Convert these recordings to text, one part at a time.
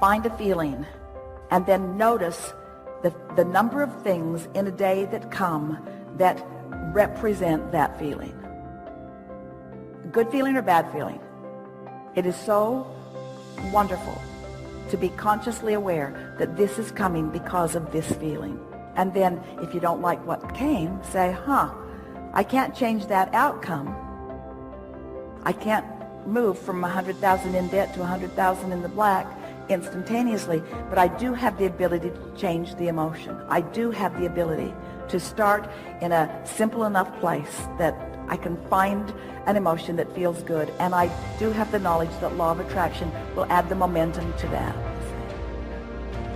find a feeling, and then notice the number of things in a day that come that represent that feeling. Good feeling or bad feeling. It is so wonderful to be consciously aware that this is coming because of this feeling. And then if you don't like what came, say, I can't change that outcome. I can't move from 100,000 in debt to 100,000 in the black instantaneously, but I do have the ability to change the emotion. I do have the ability to start in a simple enough place that I can find an emotion that feels good, and I do have the knowledge that law of attraction will add the momentum to that.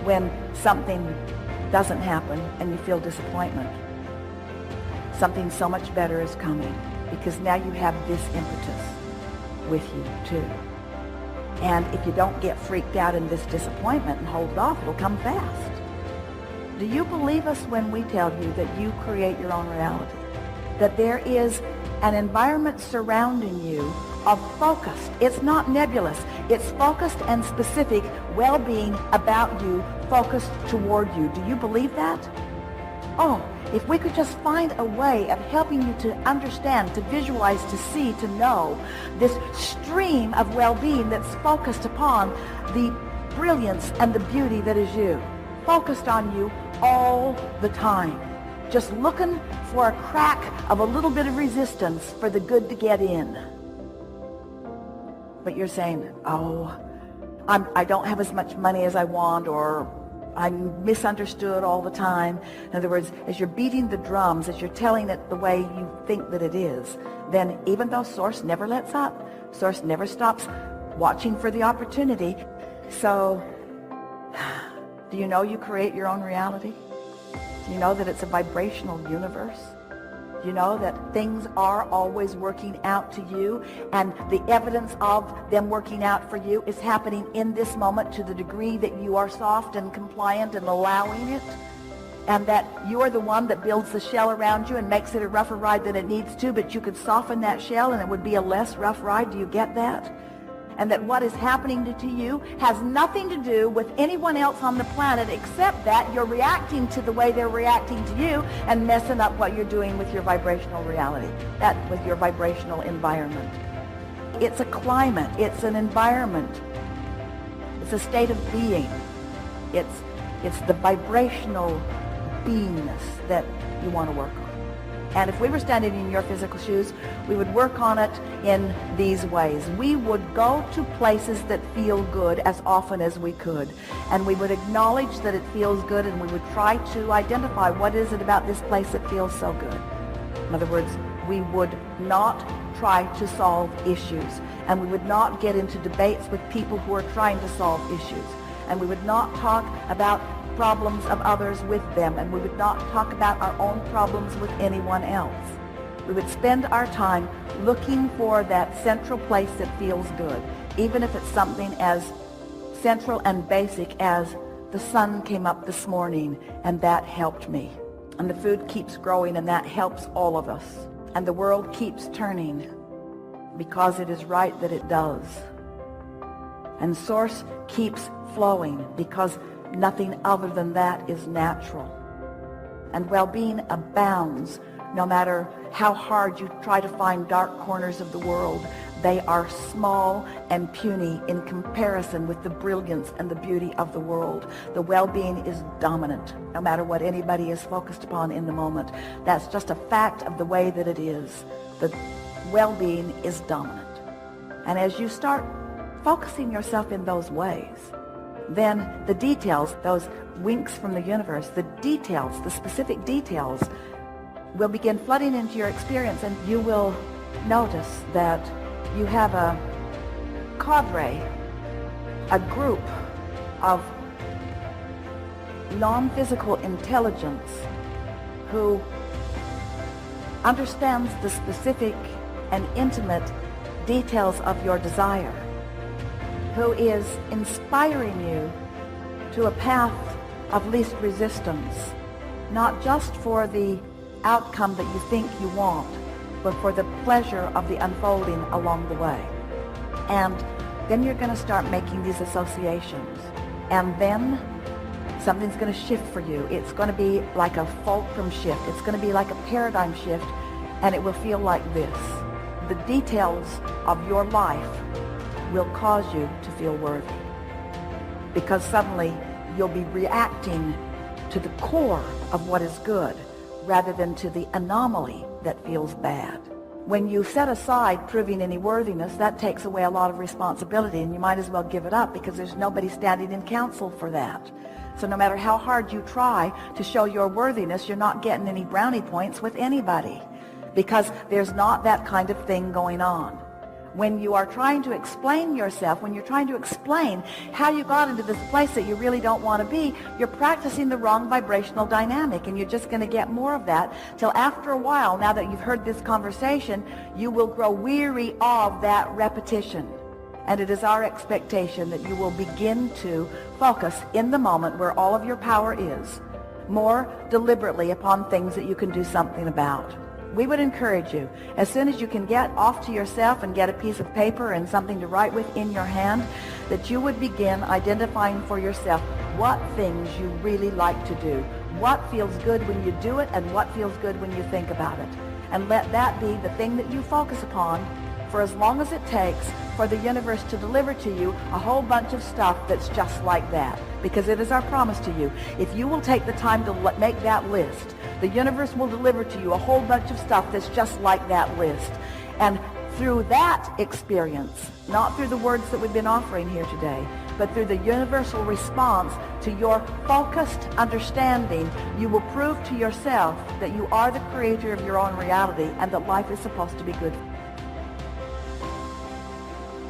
When something doesn't happen and you feel disappointment, something so much better is coming, because now you have this impetus with you too. And if you don't get freaked out in this disappointment and hold it off, it'll come fast. Do you believe us when we tell you that you create your own reality? That there is an environment surrounding you of focused, it's not nebulous, it's focused and specific well-being about you, focused toward you. Do you believe that? Oh, if we could just find a way of helping you to understand, to visualize, to see, to know this stream of well-being that's focused upon the brilliance and the beauty that is you, focused on you all the time, just looking for a crack of a little bit of resistance for the good to get in. But you're saying, I don't have as much money as I want, or I'm misunderstood all the time. In other words, as you're beating the drums, as you're telling it the way you think that it is, then even though Source never lets up, Source never stops watching for the opportunity. So, do you know you create your own reality? Do you know that it's a vibrational universe? Do you know that things are always working out to you, and the evidence of them working out for you is happening in this moment to the degree that you are soft and compliant and allowing it, and that you are the one that builds the shell around you and makes it a rougher ride than it needs to, but you could soften that shell and it would be a less rough ride. Do you get that? And that what is happening to you has nothing to do with anyone else on the planet, except that you're reacting to the way they're reacting to you and messing up what you're doing with your vibrational reality, that with your vibrational environment. It's a climate, it's an environment, it's a state of being. It's the vibrational beingness that you want to work on. And if we were standing in your physical shoes, we would work on it in these ways. We would go to places that feel good as often as we could. And we would acknowledge that it feels good, and we would try to identify what is it about this place that feels so good. In other words, we would not try to solve issues. And we would not get into debates with people who are trying to solve issues. And we would not talk about problems of others with them, and we would not talk about our own problems with anyone else. We would spend our time looking for that central place that feels good, even if it's something as central and basic as the sun came up this morning and that helped me, and the food keeps growing and that helps all of us, and the world keeps turning because it is right that it does, and Source keeps flowing because nothing other than that is natural. And well-being abounds no matter how hard you try to find dark corners of the world. They are small and puny in comparison with the brilliance and the beauty of the world. The well-being is dominant no matter what anybody is focused upon in the moment. That's just a fact of the way that it is. The well-being is dominant. And as you start focusing yourself in those ways, then the details, those winks from the universe, the details, the specific details will begin flooding into your experience, and you will notice that you have a cadre, a group of non-physical intelligence who understands the specific and intimate details of your desire, who is inspiring you to a path of least resistance, not just for the outcome that you think you want, but for the pleasure of the unfolding along the way. And then you're going to start making these associations. And then something's going to shift for you. It's going to be like a fulcrum shift. It's going to be like a paradigm shift, and it will feel like this. The details of your life will cause you to feel worthy, because suddenly you'll be reacting to the core of what is good rather than to the anomaly that feels bad. When you set aside proving any worthiness, that takes away a lot of responsibility, and you might as well give it up, because there's nobody standing in counsel for that. So no matter how hard you try to show your worthiness, you're not getting any brownie points with anybody, because there's not that kind of thing going on. When you are trying to explain yourself, when you're trying to explain how you got into this place that you really don't want to be, you're practicing the wrong vibrational dynamic, and you're just going to get more of that till after a while, now that you've heard this conversation, you will grow weary of that repetition. And it is our expectation that you will begin to focus in the moment where all of your power is, more deliberately upon things that you can do something about. We would encourage you, as soon as you can get off to yourself and get a piece of paper and something to write with in your hand, that you would begin identifying for yourself what things you really like to do, what feels good when you do it, and what feels good when you think about it. And let that be the thing that you focus upon for as long as it takes for the universe to deliver to you a whole bunch of stuff that's just like that. Because it is our promise to you, if you will take the time to make that list, the universe will deliver to you a whole bunch of stuff that's just like that list. And through that experience, not through the words that we've been offering here today, but through the universal response to your focused understanding, you will prove to yourself that you are the creator of your own reality and that life is supposed to be good.